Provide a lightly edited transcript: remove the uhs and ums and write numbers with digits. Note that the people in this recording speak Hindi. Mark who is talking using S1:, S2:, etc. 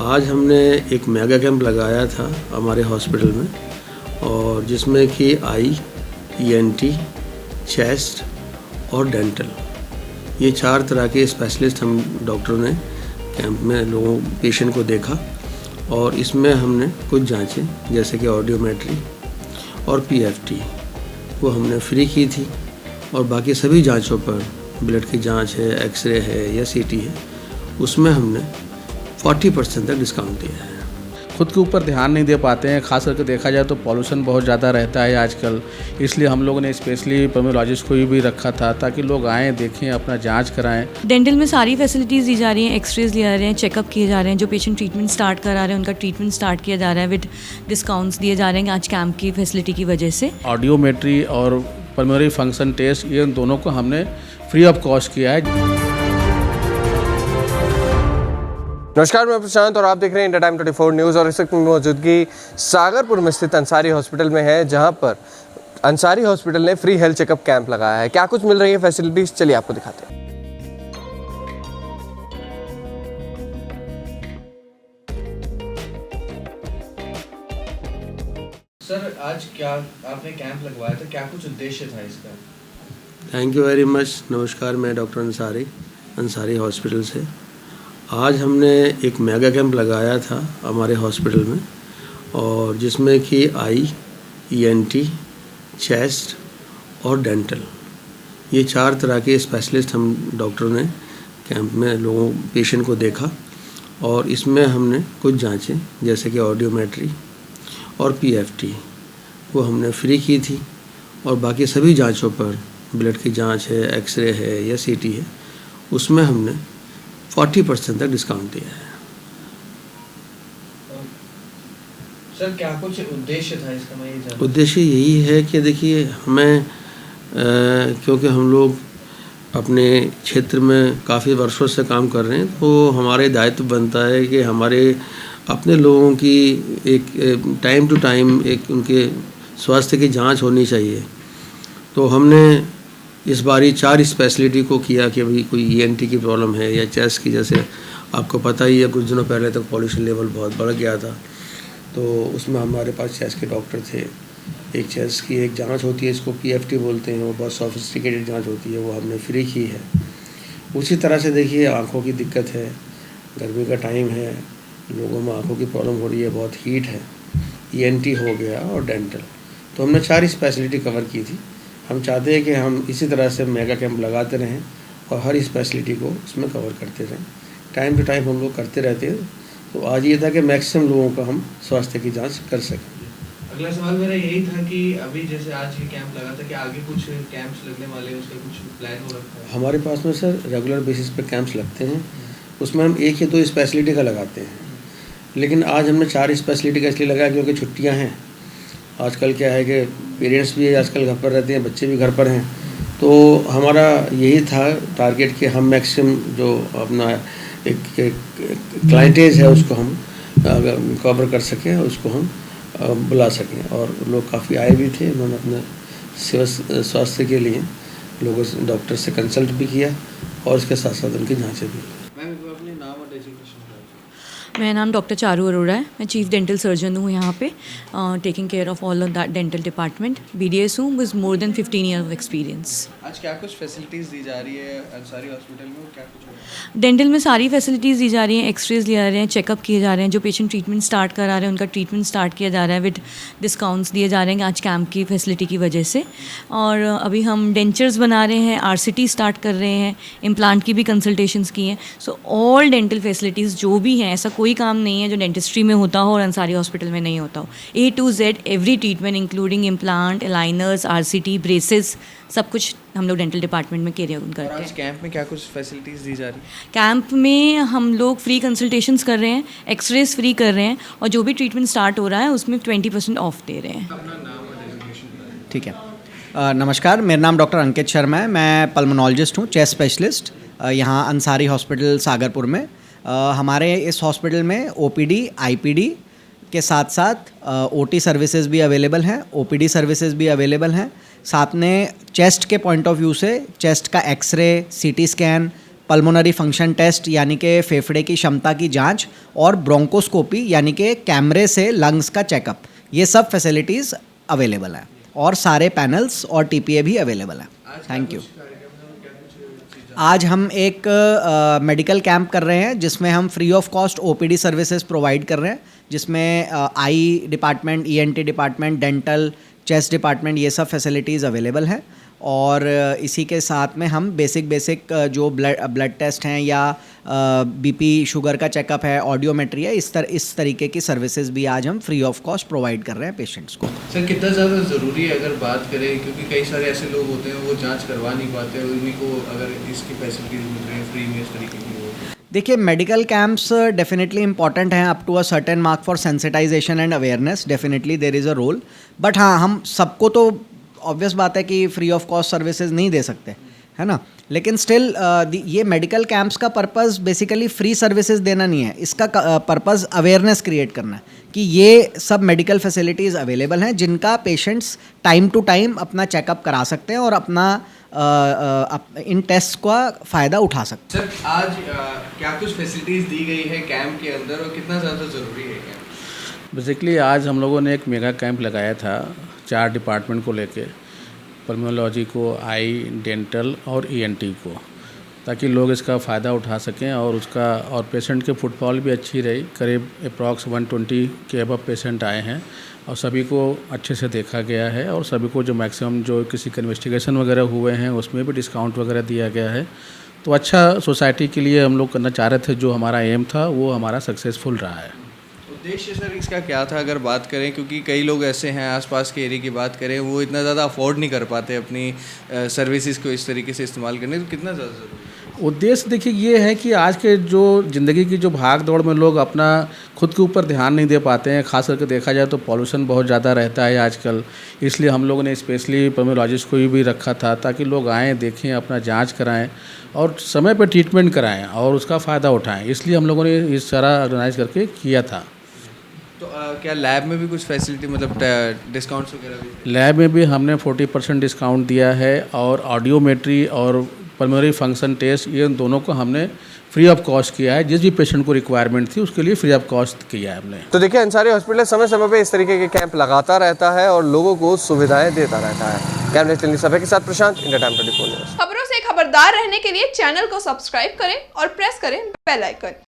S1: आज हमने एक मेगा कैंप लगाया था हमारे हॉस्पिटल में, और जिसमें कि आई, ईएनटी, चेस्ट और डेंटल, ये 4 तरह के स्पेशलिस्ट हम डॉक्टरों ने कैंप में पेशेंट को देखा। और इसमें हमने कुछ जांचें जैसे कि ऑडियोमेट्री और पीएफटी वो हमने फ्री की थी, और बाकी सभी जांचों पर ब्लड की जांच है, एक्सरे है या सीटी है, उसमें हमने 40% तक डिस्काउंट दिया है।
S2: खुद के ऊपर ध्यान नहीं दे पाते हैं, खास करके देखा जाए तो पॉल्यूशन बहुत ज़्यादा रहता है आजकल, इसलिए हम लोगों ने स्पेशली पल्मोनोलॉजिस्ट को भी रखा था ताकि लोग आएँ, देखें, अपना जांच कराएं।
S3: डेंटल में सारी फैसिलिटीज़ दी जा रही हैं, एक्सरेज लिया रहे हैं, चेकअप किए जा रहे हैं, जो पेशेंट ट्रीटमेंट स्टार्ट करा रहे हैं उनका ट्रीटमेंट स्टार्ट किया जा रहा है विद डिस्काउंट्स दिए जा रहे हैं आज कैंप की फैसिलिटी की वजह से।
S2: ऑडियोमेट्री और पल्मोनरी फंक्शन टेस्ट, ये दोनों को हमने फ्री ऑफ कॉस्ट किया है।
S4: नमस्कार, मैं प्रशांत और आप देख रहे हैं इंडिया टाइम 24 न्यूज़। और इस वक्त मौजूदगी सागरपुर में स्थित अंसारी हॉस्पिटल में है, जहां पर अंसारी हॉस्पिटल ने फ्री हेल्थ चेकअप कैंप लगाया है। क्या कुछ मिल रही है फैसिलिटीज, चलिए आपको दिखाते हैं।
S5: सर, आज क्या आपने कैंप लगवाया था, क्या कुछ उद्देश्य था इसका?
S1: Thank you very much. नमस्कार, मैं डॉक्टर अंसारी हॉस्पिटल से। आज हमने एक मेगा कैंप लगाया था हमारे हॉस्पिटल में, और जिसमें कि आई, ईएनटी, चेस्ट और डेंटल, ये 4 तरह के स्पेशलिस्ट हम डॉक्टरों ने कैंप में पेशेंट को देखा। और इसमें हमने कुछ जांचें जैसे कि ऑडियोमेट्री और पीएफटी वो हमने फ्री की थी, और बाकी सभी जांचों पर ब्लड की जांच है, एक्सरे है या सीटी है, उसमें हमने 40% तक डिस्काउंट दिया है।
S5: सर, क्या कुछ उद्देश्य था इसका? मैं ये जानना।
S1: उद्देश्य यही है कि देखिए, हमें क्योंकि हम लोग अपने क्षेत्र में काफ़ी वर्षों से काम कर रहे हैं, तो हमारे दायित्व बनता है कि हमारे अपने लोगों की एक टाइम टू टाइम एक उनके स्वास्थ्य की जांच होनी चाहिए। तो हमने इस बारी 4 स्पेशलिटी को किया कि भाई कोई ईएनटी की प्रॉब्लम है या चेस्ट की, जैसे आपको पता ही है कुछ दिनों पहले तक पॉल्यूशन लेवल बहुत बढ़ गया था, तो उसमें हमारे पास चेस्ट के डॉक्टर थे। एक चेस्ट की एक जांच होती है, इसको पीएफटी बोलते हैं, वो बहुत सोफिस्टिकेटेड जांच होती है, वो हमने फ्री की है। उसी तरह से देखिए, आँखों की दिक्कत है, गर्मी का टाइम है, लोगों में आँखों की प्रॉब्लम हो रही है, बहुत हीट है, ईएनटी हो गया और डेंटल, तो हमने 4 स्पेशलिटी कवर की थी। हम चाहते हैं कि हम इसी तरह से मेगा कैंप लगाते रहें और हर स्पेशलिटी को इसमें कवर करते रहें। टाइम टू टाइम हम लोग करते रहते हैं, तो आज ये था कि मैक्सिमम लोगों का हम स्वास्थ्य की जांच कर सकें।
S5: अगला सवाल मेरा यही था कि अभी जैसे आज ये कैंप लगा था कि आगे कुछ कैंप्स लगने वाले हैं, उसका कुछ प्लान हो रखा है?
S1: हमारे पास में सर रेगुलर बेसिस पे कैंप्स लगते हैं, उसमें हम 1 या 2 स्पेशलिटी का लगाते हैं, लेकिन आज हमने 4 स्पेशलिटी का इसलिए लगाया क्योंकि छुट्टियाँ हैं। आजकल क्या है कि पेरेंट्स भी आजकल घर पर रहते हैं, बच्चे भी घर पर हैं, तो हमारा यही था टारगेट कि हम मैक्सिमम जो अपना एक क्लाइंटेज है उसको हम कवर कर सकें, उसको हम बुला सकें। और लोग काफ़ी आए भी थे, उन्होंने अपने सेवा स्वास्थ्य के लिए लोगों से डॉक्टर से कंसल्ट भी किया और उसके साथ साथ उनकी जाँचें भी।
S5: अपने नाम और डेजिग्नेशन।
S3: मेरा नाम डॉक्टर चारू अरोड़ा है, मैं चीफ डेंटल सर्जन हूँ यहाँ पे, taking care of all that dental department. BDS हूँ with more than 15 year of experience.
S5: आज क्या कुछ फैसिलिटीज़ दी जा रही है अंसारी हॉस्पिटल में, क्या कुछ?
S3: डेंटल में सारी फैसिलिटीज़ दी जा रही हैं, एक्सरेज लिया रहे हैं, चेकअप किए जा रहे हैं, जो पेशेंट ट्रीटमेंट स्टार्ट करा रहे हैं उनका ट्रीटमेंट स्टार्ट किया जा रहा है विद डिस्काउंट्स दिए जा रहे हैं आज कैंप की फैसिलिटी की वजह से। और अभी हम डेंचर्स बना रहे हैं, RCT स्टार्ट कर रहे हैं, इम्प्लांट की भी कंसल्टेशंस की हैं। सो ऑल डेंटल फैसिलिटीज़ जो भी हैं, ऐसा कोई काम नहीं है जो डेंटिस्ट्री में होता हो और अंसारी हॉस्पिटल में नहीं होता हो। A to Z every treatment including implant, aligners, RCT, braces, सब कुछ हम लोग डेंटल डिपार्टमेंट में कैरी करते हैं।
S5: आज कैंप में क्या कुछ फैसिलिटीज़ दी जा रही है?
S3: कैंप में हम लोग फ्री कंसल्टेशंस कर रहे हैं, एक्सरेज फ्री कर रहे हैं, और जो भी ट्रीटमेंट स्टार्ट हो रहा है उसमें 20% ऑफ दे रहे हैं।
S6: ठीक है। नमस्कार, मेरा नाम डॉक्टर अंकित शर्मा है, मैं पल्मोनोलॉजिस्ट हूँ, चेस्ट स्पेशलिस्ट यहाँ अंसारी हॉस्पिटल सागरपुर में। हमारे इस हॉस्पिटल में OPD, IPD के साथ साथ OT सर्विसेज भी अवेलेबल हैं, OPD सर्विसेज भी अवेलेबल हैं। साथ में चेस्ट के पॉइंट ऑफ व्यू से चेस्ट का x ray, CT scan, pulmonary function test यानी कि फेफड़े की क्षमता की जांच और ब्रोंकोस्कोपी यानी कि कैमरे से लंग्स का चेकअप, ये सब फैसिलिटीज़ अवेलेबल हैं और सारे पैनल्स और टीपीए भी अवेलेबल हैं। Thank you. आज हम एक मेडिकल कैंप कर रहे हैं जिसमें हम free of cost OPD services provide कर रहे हैं, जिसमें eye department, ENT department, dental, chest department, ये सब फैसिलिटीज़ अवेलेबल हैं। और इसी के साथ में हम बेसिक जो ब्लड टेस्ट हैं या बीपी शुगर का चेकअप है, ऑडियोमेट्री है, इस तरीके की सर्विसेज भी आज हम फ्री ऑफ कॉस्ट प्रोवाइड कर रहे हैं पेशेंट्स को।
S5: सर कितना ज़्यादा ज़रूरी है अगर बात करें, क्योंकि कई सारे ऐसे लोग होते हैं वो जांच करवा नहीं पाते, उन्हीं को अगर इसकी फैसिलिटीज मिल रही है फ्री में इस तरीके की हो।
S6: देखिए, मेडिकल कैंप्स डेफिनेटली इंपॉर्टेंट हैं up to a certain mark for sensitisation and awareness, definitely there is a role, but हाँ, हम सबको तो ऑब्वियस बात है कि फ्री ऑफ कॉस्ट सर्विसेज नहीं दे सकते, है ना। लेकिन स्टिल ये मेडिकल कैंप्स का पर्पस बेसिकली फ्री सर्विसेज देना नहीं है, इसका पर्पस अवेयरनेस क्रिएट करना है कि ये सब मेडिकल फैसिलिटीज़ अवेलेबल हैं जिनका पेशेंट्स टाइम टू टाइम अपना चेकअप करा सकते हैं और अपना इन टेस्ट का फ़ायदा उठा सकते हैं।
S5: सर आज क्या कुछ फैसिलिटीज़ दी गई है कैंप के अंदर और कितना ज़्यादा ज़रूरी है कैंप?
S2: बेसिकली आज हम लोगों ने एक मेगा कैंप लगाया था 4 डिपार्टमेंट को लेके, पल्मोनोलॉजी को, आई, डेंटल और ईएनटी को, ताकि लोग इसका फ़ायदा उठा सकें और पेशेंट के फुटफॉल भी अच्छी रही। करीब अप्रॉक्स 120 के अबव पेशेंट आए हैं और सभी को अच्छे से देखा गया है और सभी को जो मैक्सिमम जो किसी का इन्वेस्टिगेशन वगैरह हुए हैं उसमें भी डिस्काउंट वगैरह दिया गया है। तो अच्छा सोसाइटी के लिए हम लोग करना चाह रहे थे, जो हमारा एम था वो हमारा सक्सेसफुल रहा है।
S5: उद्देश्य सर इसका क्या था अगर बात करें, क्योंकि कई लोग ऐसे हैं आसपास के एरिया की बात करें वो इतना ज़्यादा अफोर्ड नहीं कर पाते अपनी सर्विसेज को इस तरीके से इस्तेमाल करने, तो कितना ज़्यादा ज़रूरी है?
S2: उद्देश्य देखिए ये है कि आज के जो ज़िंदगी की जो भाग दौड़ में लोग अपना खुद के ऊपर ध्यान नहीं दे पाते हैं, खास करके देखा जाए तो पॉल्यूशन बहुत ज़्यादा रहता है आजकल, इसलिए हम लोगों ने स्पेशली पल्मोनोलॉजिस्ट को भी रखा था ताकि लोग आएँ, देखें, अपना जांच कराएं और समय पर ट्रीटमेंट कराएं और उसका फ़ायदा उठाएं। इसलिए हम लोगों ने इस सारा ऑर्गेनाइज करके किया था।
S5: तो क्या लैब में भी कुछ फैसिलिटी मतलब डिस्काउंट्स वगैरह भी?
S2: लैब में भी हमने 40% डिस्काउंट दिया है और ऑडियोमेट्री और पल्मोनरी फंक्शन टेस्ट, ये दोनों को हमने फ्री ऑफ कॉस्ट किया है। जिस भी पेशेंट को रिक्वायरमेंट थी उसके लिए फ्री ऑफ कॉस्ट किया है हमने।
S4: तो देखिए, अंसारी हॉस्पिटल समय समय पे इस तरीके के कैंप लगाता रहता है और लोगों को सुविधाएं देता रहता है। कैमरे चैनल सभा के साथ प्रशांत, इंडिया टाइम 24 न्यूज़।
S7: खबरों से खबरदार रहने के लिए चैनल को सब्सक्राइब करें और प्रेस करें बेल आइकन।